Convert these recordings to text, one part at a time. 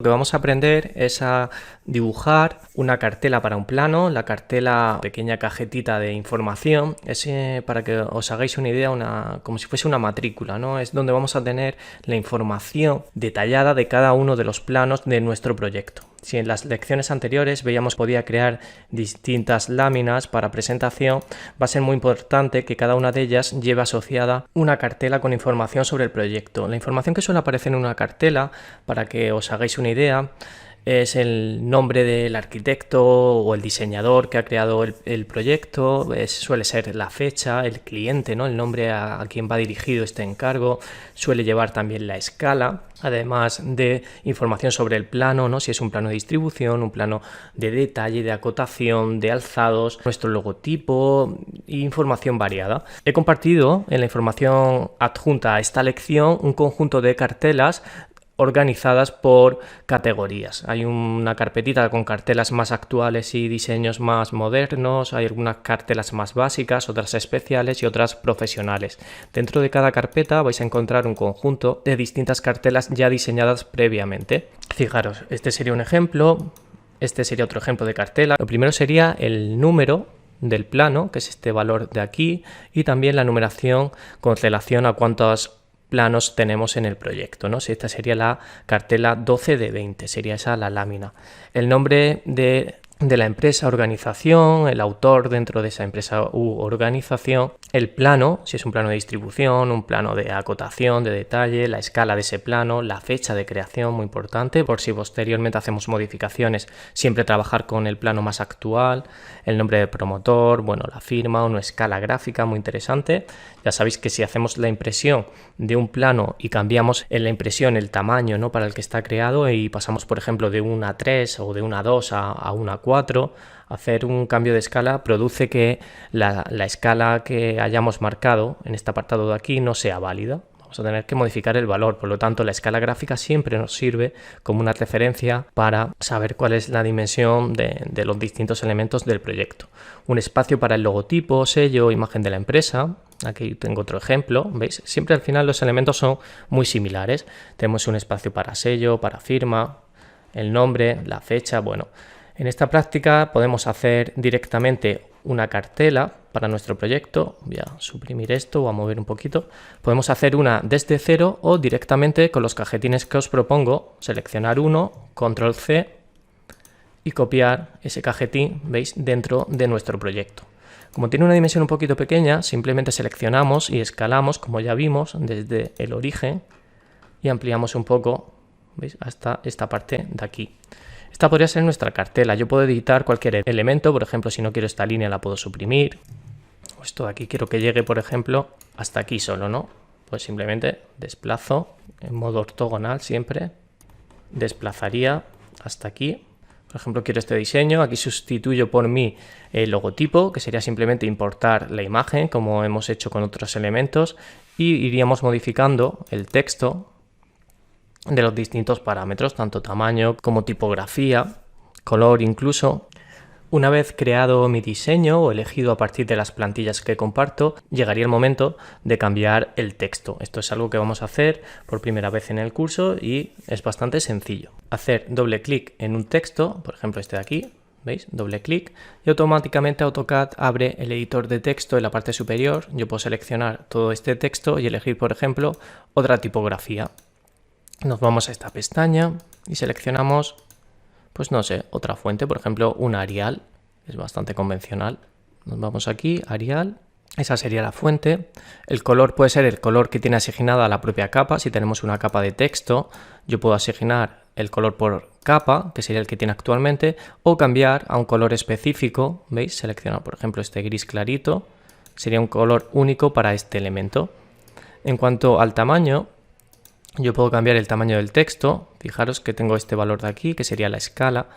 Lo que vamos a aprender es a dibujar una cartela para un plano, la cartela, pequeña cajetita de información, es para que os hagáis una idea, como si fuese una matrícula, ¿no? Es donde vamos a tener la información detallada de cada uno de los planos de nuestro proyecto. Si en las lecciones anteriores veíamos que podía crear distintas láminas para presentación, va a ser muy importante que cada una de ellas lleve asociada una cartela con información sobre el proyecto. La información que suele aparecer en una cartela, para que os hagáis una idea, es el nombre del arquitecto o el diseñador que ha creado el proyecto, suele ser la fecha, el cliente, ¿no? El nombre a quien va dirigido este encargo, suele llevar también la escala, además de información sobre el plano, ¿no? Si es un plano de distribución, un plano de detalle, de acotación, de alzados, nuestro logotipo e información variada. He compartido en la información adjunta a esta lección un conjunto de cartelas organizadas por categorías. Hay una carpetita con cartelas más actuales y diseños más modernos, hay algunas cartelas más básicas, otras especiales y otras profesionales. Dentro de cada carpeta vais a encontrar un conjunto de distintas cartelas ya diseñadas previamente. Fijaros, este sería un ejemplo, este sería otro ejemplo de cartela. Lo primero sería el número del plano, que es este valor de aquí, y también la numeración con relación a cuántos planos tenemos en el proyecto, ¿no? Si esta sería la cartela 12 de 20, sería esa la lámina. El nombre de la empresa, organización, el autor dentro de esa empresa u organización, el plano, si es un plano de distribución, un plano de acotación, de detalle, la escala de ese plano, la fecha de creación, muy importante, por si posteriormente hacemos modificaciones, siempre trabajar con el plano más actual, el nombre del promotor, bueno, la firma, una escala gráfica muy interesante. Ya sabéis que si hacemos la impresión de un plano y cambiamos en la impresión el tamaño, ¿no?, para el que está creado y pasamos, por ejemplo, de una 3 o de una 2 a una 4, hacer un cambio de escala produce que la escala que hayamos marcado en este apartado de aquí no sea válida. Vamos a tener que modificar el valor, por lo tanto la escala gráfica siempre nos sirve como una referencia para saber cuál es la dimensión de los distintos elementos del proyecto. Un espacio para el logotipo, sello, imagen de la empresa. Aquí tengo otro ejemplo, ¿veis? Siempre al final los elementos son muy similares. Tenemos un espacio para sello, para firma, el nombre, la fecha, bueno. En esta práctica podemos hacer directamente una cartela para nuestro proyecto. Voy a suprimir esto o a mover un poquito. Podemos hacer una desde cero o directamente con los cajetines que os propongo. Seleccionar uno, control C y copiar ese cajetín, ¿veis?, dentro de nuestro proyecto. Como tiene una dimensión un poquito pequeña, simplemente seleccionamos y escalamos, como ya vimos, desde el origen y ampliamos un poco, ¿veis?, hasta esta parte de aquí. Esta podría ser nuestra cartela. Yo puedo editar cualquier elemento, por ejemplo, si no quiero esta línea la puedo suprimir. O esto de aquí quiero que llegue, por ejemplo, hasta aquí solo, ¿no? Pues simplemente desplazo en modo ortogonal siempre. Desplazaría hasta aquí. Por ejemplo, quiero este diseño, aquí sustituyo por mí el logotipo, que sería simplemente importar la imagen, como hemos hecho con otros elementos, y iríamos modificando el texto de los distintos parámetros, tanto tamaño como tipografía, color incluso. Una vez creado mi diseño o elegido a partir de las plantillas que comparto, llegaría el momento de cambiar el texto. Esto es algo que vamos a hacer por primera vez en el curso y es bastante sencillo. Hacer doble clic en un texto, por ejemplo este de aquí, ¿veis? Doble clic y automáticamente AutoCAD abre el editor de texto en la parte superior. Yo puedo seleccionar todo este texto y elegir, por ejemplo, otra tipografía. Nos vamos a esta pestaña y seleccionamos, pues no sé, otra fuente, por ejemplo un Arial, es bastante convencional. Nos vamos aquí, Arial, esa sería la fuente. El color puede ser el color que tiene asignada la propia capa. Si tenemos una capa de texto, yo puedo asignar el color por capa, que sería el que tiene actualmente, o cambiar a un color específico, ¿veis? Seleccionar, por ejemplo, este gris clarito, sería un color único para este elemento. En cuanto al tamaño, yo puedo cambiar el tamaño del texto. Fijaros que tengo este valor de aquí, que sería la escala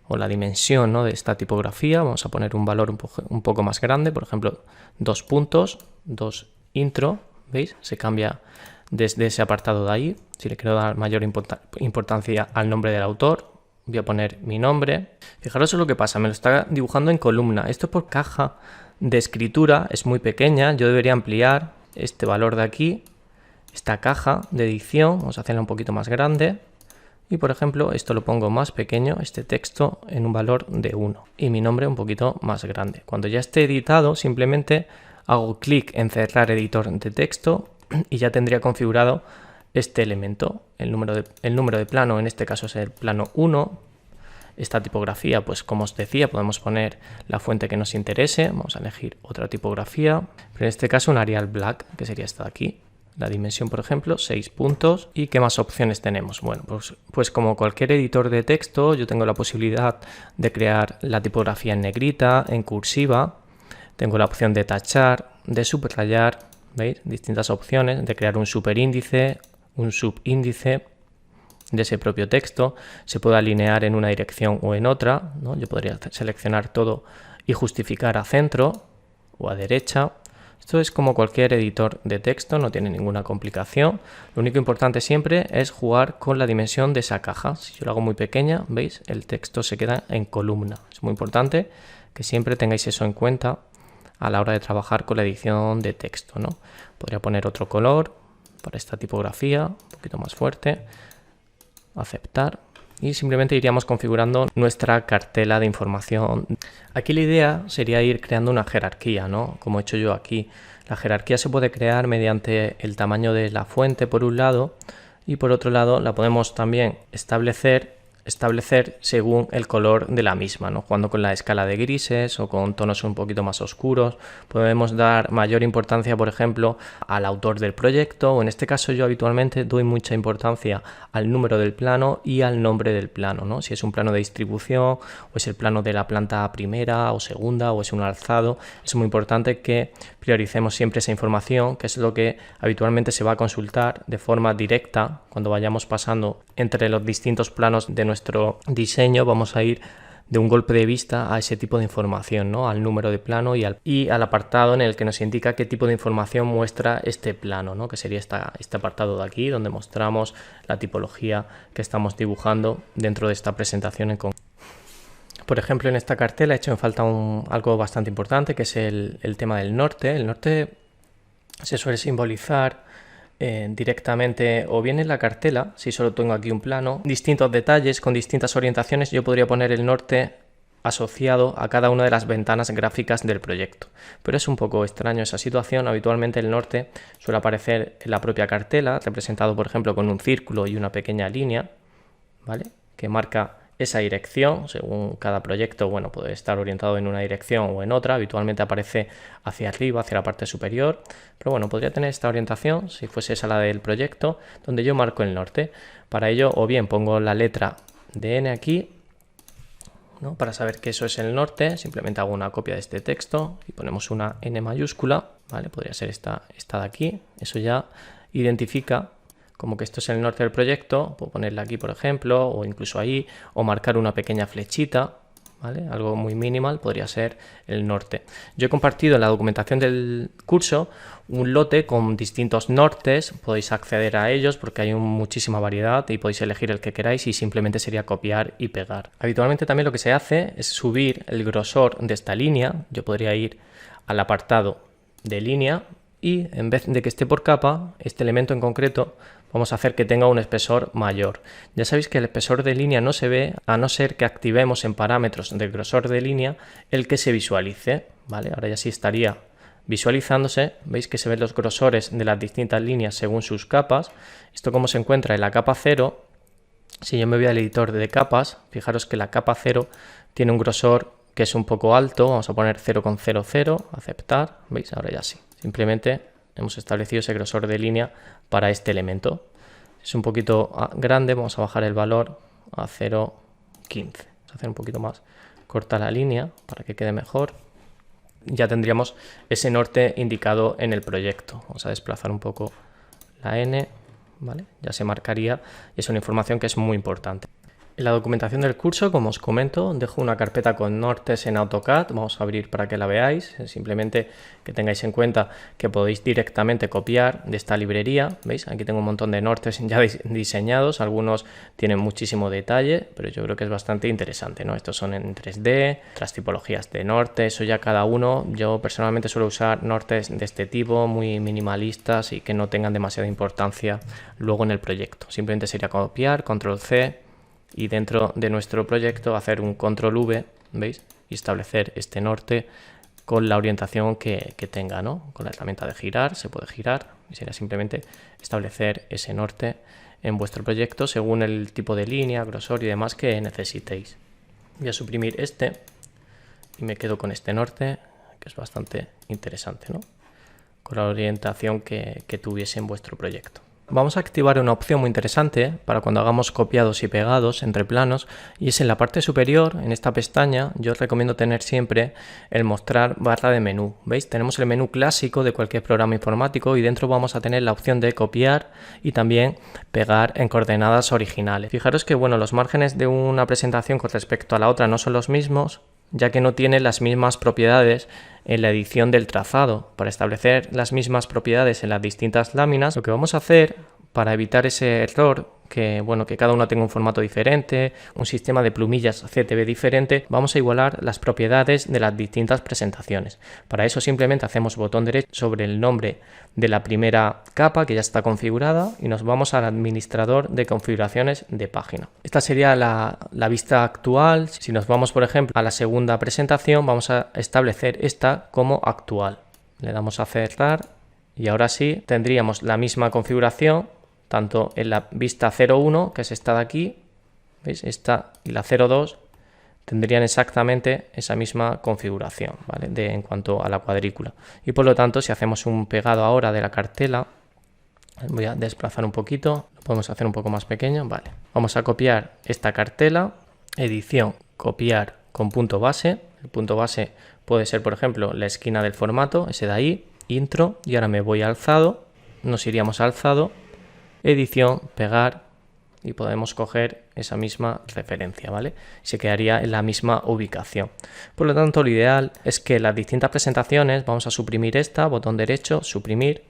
o la dimensión, ¿no?, de esta tipografía. Vamos a poner un valor un poco más grande, por ejemplo 2 puntos, 2 intro, ¿veis? Se cambia desde ese apartado de ahí. Si le quiero dar mayor importancia al nombre del autor, voy a poner mi nombre. Fijaros en lo que pasa, me lo está dibujando en columna. Esto por caja de escritura es muy pequeña, yo debería ampliar este valor de aquí. Esta caja de edición, vamos a hacerla un poquito más grande Y por ejemplo, esto lo pongo más pequeño, este texto, en un valor de 1 y mi nombre un poquito más grande. Cuando ya esté editado, simplemente hago clic en cerrar editor de texto y ya tendría configurado este elemento. El número de plano, en este caso es el plano 1. Esta tipografía, pues como os decía, podemos poner la fuente que nos interese. Vamos a elegir otra tipografía, pero en este caso un Arial Black, que sería esta de aquí. La dimensión, por ejemplo, 6 puntos. ¿Y qué más opciones tenemos? Bueno, pues como cualquier editor de texto, yo tengo la posibilidad de crear la tipografía en negrita, en cursiva. Tengo la opción de tachar, de subrayar, ¿veis? Distintas opciones, de crear un superíndice, un subíndice de ese propio texto. Se puede alinear en una dirección o en otra, ¿no? Yo podría seleccionar todo y justificar a centro o a derecha. Esto es como cualquier editor de texto, no tiene ninguna complicación. Lo único importante siempre es jugar con la dimensión de esa caja. Si yo lo hago muy pequeña, ¿veis? El texto se queda en columna. Es muy importante que siempre tengáis eso en cuenta a la hora de trabajar con la edición de texto, ¿no? Podría poner otro color para esta tipografía, un poquito más fuerte, aceptar. Y simplemente iríamos configurando nuestra cartela de información. Aquí la idea sería ir creando una jerarquía, ¿no? Como he hecho yo aquí. La jerarquía se puede crear mediante el tamaño de la fuente por un lado y por otro lado la podemos también establecer según el color de la misma, ¿no? Jugando con la escala de grises o con tonos un poquito más oscuros. Podemos dar mayor importancia, por ejemplo, al autor del proyecto, o en este caso yo habitualmente doy mucha importancia al número del plano y al nombre del plano, ¿no? Si es un plano de distribución o es el plano de la planta primera o segunda o es un alzado, es muy importante que prioricemos siempre esa información, que es lo que habitualmente se va a consultar de forma directa cuando vayamos pasando entre los distintos planos de nuestro diseño. Vamos a ir de un golpe de vista a ese tipo de información, ¿no? Al número de plano y al apartado en el que nos indica qué tipo de información muestra este plano, ¿no? Que sería este apartado de aquí, donde mostramos la tipología que estamos dibujando dentro de esta presentación en concreto. Por ejemplo, en esta cartela he hecho en falta algo bastante importante, que es el tema del norte. El norte se suele simbolizar directamente o bien en la cartela, si solo tengo aquí un plano, distintos detalles con distintas orientaciones. Yo podría poner el norte asociado a cada una de las ventanas gráficas del proyecto, pero es un poco extraño esa situación. Habitualmente el norte suele aparecer en la propia cartela, representado por ejemplo con un círculo y una pequeña línea, ¿vale? Que marca esa dirección. Según cada proyecto, bueno, puede estar orientado en una dirección o en otra. Habitualmente aparece hacia arriba, hacia la parte superior, pero bueno, podría tener esta orientación si fuese esa la del proyecto, donde yo marco el norte. Para ello, o bien pongo la letra de N aquí, ¿no? Para saber que eso es el norte, simplemente hago una copia de este texto y ponemos una N mayúscula, ¿vale? Podría ser esta de aquí. Eso ya identifica como que esto es el norte del proyecto. Puedo ponerla aquí, por ejemplo, o incluso ahí, o marcar una pequeña flechita, ¿vale? Algo muy minimal podría ser el norte. Yo he compartido en la documentación del curso un lote con distintos nortes. Podéis acceder a ellos porque hay muchísima variedad y podéis elegir el que queráis y simplemente sería copiar y pegar. Habitualmente también lo que se hace es subir el grosor de esta línea. Yo podría ir al apartado de línea y en vez de que esté por capa, este elemento en concreto, vamos a hacer que tenga un espesor mayor. Ya sabéis que el espesor de línea no se ve a no ser que activemos en parámetros del grosor de línea el que se visualice, ¿vale? Ahora ya sí estaría visualizándose. Veis que se ven los grosores de las distintas líneas según sus capas. Esto como se encuentra en la capa 0. Si yo me voy al editor de capas, fijaros que la capa 0 tiene un grosor que es un poco alto. Vamos a poner 0,00, aceptar. ¿Veis? Ahora ya sí. Simplemente hemos establecido ese grosor de línea para este elemento. Es un poquito grande, vamos a bajar el valor a 0,15. Vamos a hacer un poquito más corta la línea para que quede mejor. Ya tendríamos ese norte indicado en el proyecto. Vamos a desplazar un poco la N, ¿vale? Ya se marcaría y es una información que es muy importante. En la documentación del curso, como os comento, dejo una carpeta con nortes en AutoCAD. Vamos a abrir para que la veáis. Simplemente que tengáis en cuenta que podéis directamente copiar de esta librería. ¿Veis? Aquí tengo un montón de nortes ya diseñados. Algunos tienen muchísimo detalle, pero yo creo que es bastante interesante, ¿no? Estos son en 3D, otras tipologías de norte, eso ya cada uno. Yo personalmente suelo usar nortes de este tipo, muy minimalistas y que no tengan demasiada importancia luego en el proyecto. Simplemente sería copiar, control C, y dentro de nuestro proyecto hacer un control V, ¿veis? Y establecer este norte con la orientación que tenga, ¿no? Con la herramienta de girar, se puede girar y sería simplemente establecer ese norte en vuestro proyecto según el tipo de línea, grosor y demás que necesitéis. Voy a suprimir este y me quedo con este norte, que es bastante interesante, ¿no? Con la orientación que tuviese en vuestro proyecto. Vamos a activar una opción muy interesante para cuando hagamos copiados y pegados entre planos, y es en la parte superior, en esta pestaña. Yo os recomiendo tener siempre el mostrar barra de menú. ¿Veis? Tenemos el menú clásico de cualquier programa informático y dentro vamos a tener la opción de copiar y también pegar en coordenadas originales. Fijaros que bueno, los márgenes de una presentación con respecto a la otra no son los mismos, ya que no tiene las mismas propiedades en la edición del trazado. Para establecer las mismas propiedades en las distintas láminas, lo que vamos a hacer para evitar ese error, que cada uno tenga un formato diferente, un sistema de plumillas CTB diferente, vamos a igualar las propiedades de las distintas presentaciones. Para eso simplemente hacemos botón derecho sobre el nombre de la primera capa que ya está configurada y nos vamos al administrador de configuraciones de página. Esta sería la vista actual. Si nos vamos, por ejemplo, a la segunda presentación, vamos a establecer esta como actual. Le damos a cerrar y ahora sí tendríamos la misma configuración tanto en la vista 01, que es esta de aquí, ¿veis? Esta y la 02 tendrían exactamente esa misma configuración, ¿vale? En cuanto a la cuadrícula. Y por lo tanto, si hacemos un pegado ahora de la cartela, voy a desplazar un poquito, lo podemos hacer un poco más pequeño, vale. Vamos a copiar esta cartela, edición, copiar con punto base. El punto base puede ser, por ejemplo, la esquina del formato, ese de ahí, intro, y ahora me voy a alzado, nos iríamos a alzado, edición, pegar y podemos coger esa misma referencia, ¿vale? Se quedaría en la misma ubicación. Por lo tanto, lo ideal es que las distintas presentaciones, vamos a suprimir esta, botón derecho, suprimir,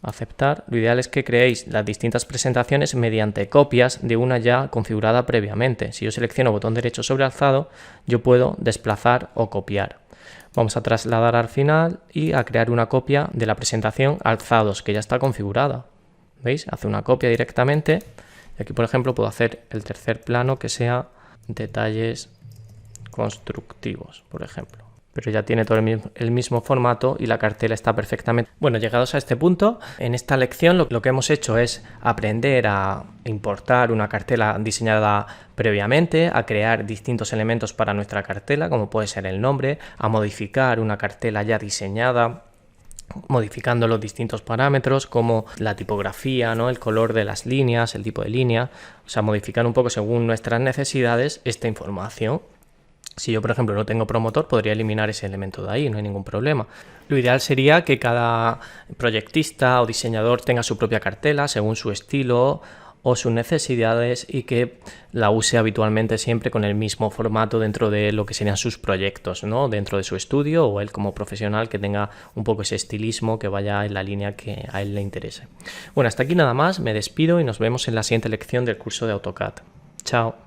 aceptar. Lo ideal es que creéis las distintas presentaciones mediante copias de una ya configurada previamente. Si yo selecciono botón derecho sobre alzado, yo puedo desplazar o copiar. Vamos a trasladar al final y a crear una copia de la presentación alzados que ya está configurada. ¿Veis? Hace una copia directamente y aquí, por ejemplo, puedo hacer el tercer plano que sea detalles constructivos, por ejemplo. Pero ya tiene todo el mismo formato y la cartela está perfectamente. Bueno, llegados a este punto, en esta lección lo que hemos hecho es aprender a importar una cartela diseñada previamente, a crear distintos elementos para nuestra cartela, como puede ser el nombre, a modificar una cartela ya diseñada, modificando los distintos parámetros como la tipografía, ¿no? El color de las líneas, el tipo de línea, o sea, modificar un poco según nuestras necesidades esta información. Si yo, por ejemplo, no tengo promotor, podría eliminar ese elemento de ahí, no hay ningún problema. Lo ideal sería que cada proyectista o diseñador tenga su propia cartela según su estilo o sus necesidades y que la use habitualmente siempre con el mismo formato dentro de lo que serían sus proyectos, ¿no? Dentro de su estudio, o él como profesional que tenga un poco ese estilismo que vaya en la línea que a él le interese. Bueno, hasta aquí nada más, me despido y nos vemos en la siguiente lección del curso de AutoCAD. Chao.